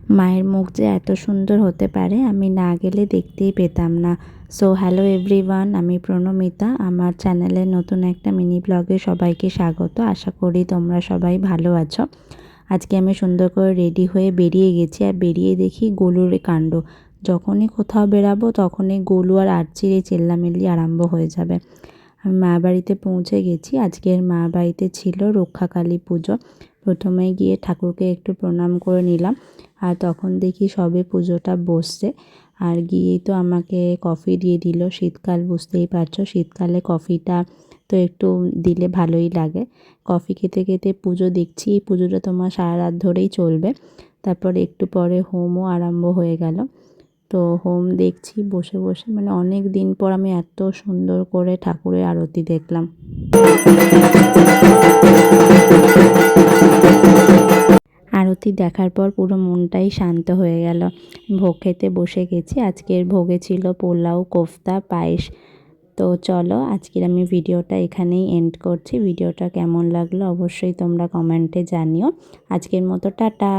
মায়ের মুখ যে এত সুন্দর হতে পারে আমি না গেলে দেখতেই পেতাম না। সো হ্যালো এভরিওয়ান, আমি প্রণমিতা। আমার চ্যানেলে নতুন একটা মিনি ব্লগে সবাইকে স্বাগত। আশা করি তোমরা সবাই ভালো আছো। আজকে আমি সুন্দর করে রেডি হয়ে বেরিয়ে গেছি, আর বেরিয়ে দেখি গোলুর কাণ্ড। যখনই কোথাও বেরাবো তখনই গোলু আর আর্চির চেল্লামেল্লি আরম্ভ হয়ে যাবে। আমি মা বাড়িতে পৌঁছে গেছি। আজকের মা বাড়িতে ছিল রক্ষাকালী পুজো। প্রথমে গিয়ে ঠাকুরকে একটু প্রণাম করে নিলাম, আর তখন দেখি সবে পুজোটা বসছে। আর গিয়েই তো আমাকে কফি দিয়ে দিল। শীতকাল, বুঝতেই পারছো, শীতকালে কফিটা তো একটু দিলে ভালোই লাগে। কফি খেতে খেতে পুজো দেখছি। এই পুজোটা তোমার সারা রাত ধরেই চলবে। তারপর একটু পরে হোমও আরম্ভ হয়ে গেল। তো হোম দেখছি বসে বসে, মানে অনেক দিন পর আমি এত সুন্দর করে ঠাকুরের আরতি দেখলাম। আরতি দেখার পর পুরো মনটাই শান্ত হয়ে গেল। ভোগ খেতে বসে গেছি। আজকের ভোগে ছিল পোলাও, কোফতা, পায়েস। তো চলো, আজকের আমি ভিডিওটা এখানেই এন্ড করছি। ভিডিওটা কেমন লাগলো অবশ্যই তোমরা কমেন্টে জানিও। আজকের মতো টাটা।